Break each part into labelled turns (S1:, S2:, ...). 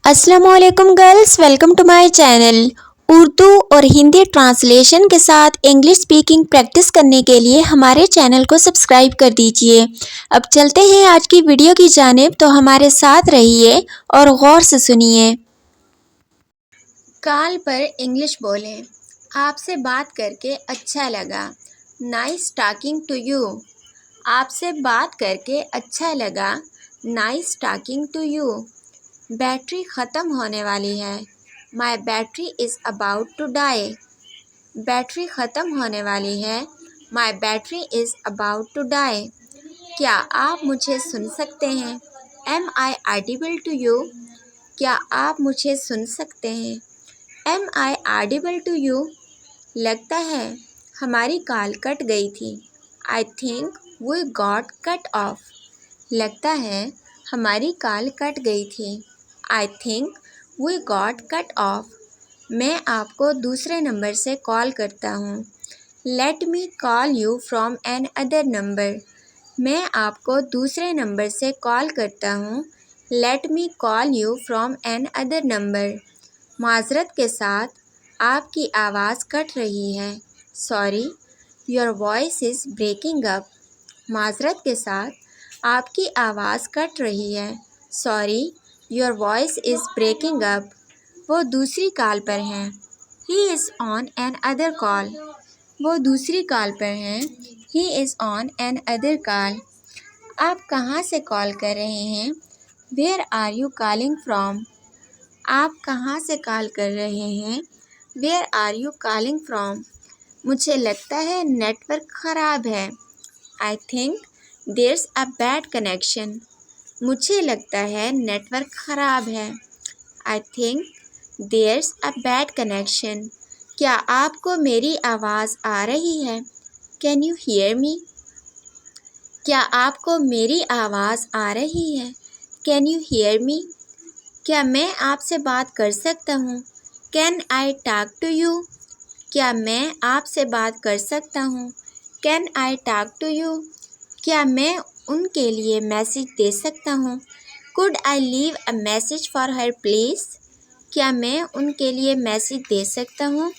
S1: अस्सलामुअलैकुम girls, welcome to my channel. Urdu और Hindi translation के साथ इंग्लिश स्पीकिंग प्रैक्टिस करने के लिए हमारे चैनल को सब्सक्राइब कर दीजिए। अब चलते हैं आज की वीडियो की जानिब, तो हमारे साथ रहिए और गौर से सुनिए। कॉल पर इंग्लिश बोलें। आपसे बात करके अच्छा लगा। Nice talking to you. आपसे बात करके अच्छा लगा। Nice talking to you. Battery ख़त्म होने वाली है। My battery is about to die. Battery ख़त्म होने वाली है। My battery is about to die. क्या आप मुझे सुन सकते हैं? Am I audible to you. क्या आप मुझे सुन सकते हैं? Am I audible to you. लगता है हमारी कॉल कट गई थी। I think we got cut off. लगता है हमारी कॉल कट गई थी। I think we got cut off. मैं आपको दूसरे नंबर से कॉल करता हूँ। Let me call you from another number. मैं आपको दूसरे नंबर से कॉल करता हूँ। Let me call you from another number. माजरत के साथ, आपकी आवाज़ कट रही है। Sorry, your voice is breaking up. माजरत के साथ, आपकी आवाज़ कट रही है। Sorry, your voice is breaking up. वो दूसरी कॉल पर हैं। He is on another call. वो दूसरी कॉल पर हैं। He is on another call. आप कहाँ से कॉल कर रहे हैं? Where are you calling from. आप कहाँ से कॉल कर रहे हैं? Where are you calling from. मुझे लगता है नेटवर्क ख़राब है। I think there's a bad connection. मुझे लगता है नेटवर्क ख़राब है। I think there's a bad connection. क्या आपको मेरी आवाज़ आ रही है? Can you hear me. क्या आपको मेरी आवाज़ आ रही है? Can you hear me. क्या मैं आपसे बात कर सकता हूँ? Can I talk to you. क्या मैं आपसे बात कर सकता हूँ? Can I talk to you. क्या मैं उनके लिए मैसेज दे सकता हूँ? Could I leave a message for her please. क्या मैं उनके लिए मैसेज दे सकता हूँ?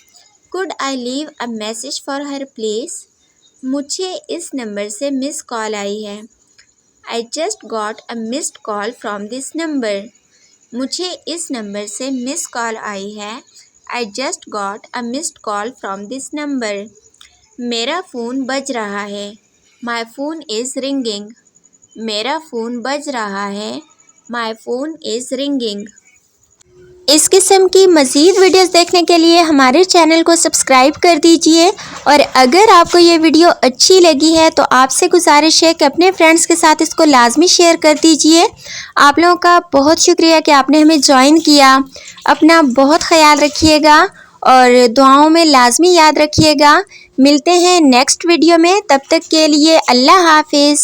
S1: Could I leave a message for her please. मुझे इस नंबर से मिस कॉल आई है। I just got a missed call from this number. मुझे इस नंबर से मिस कॉल आई है। I just got a missed call from this number. मेरा phone बज रहा है। My phone is ringing. मेरा फ़ोन बज रहा है। My phone is ringing. इस किस्म की मज़ीद वीडियोस देखने के लिए हमारे चैनल को सब्सक्राइब कर दीजिए। और अगर आपको ये वीडियो अच्छी लगी है तो आपसे गुजारिश है कि अपने फ्रेंड्स के साथ इसको लाजमी शेयर कर दीजिए। आप लोगों का बहुत शुक्रिया कि आपने हमें ज्वाइन किया। अपना बहुत ख्याल रखिएगा और दुआओं में लाजमी याद रखिएगा। मिलते हैं नेक्स्ट वीडियो में, तब तक के लिए अल्लाह हाफिज़।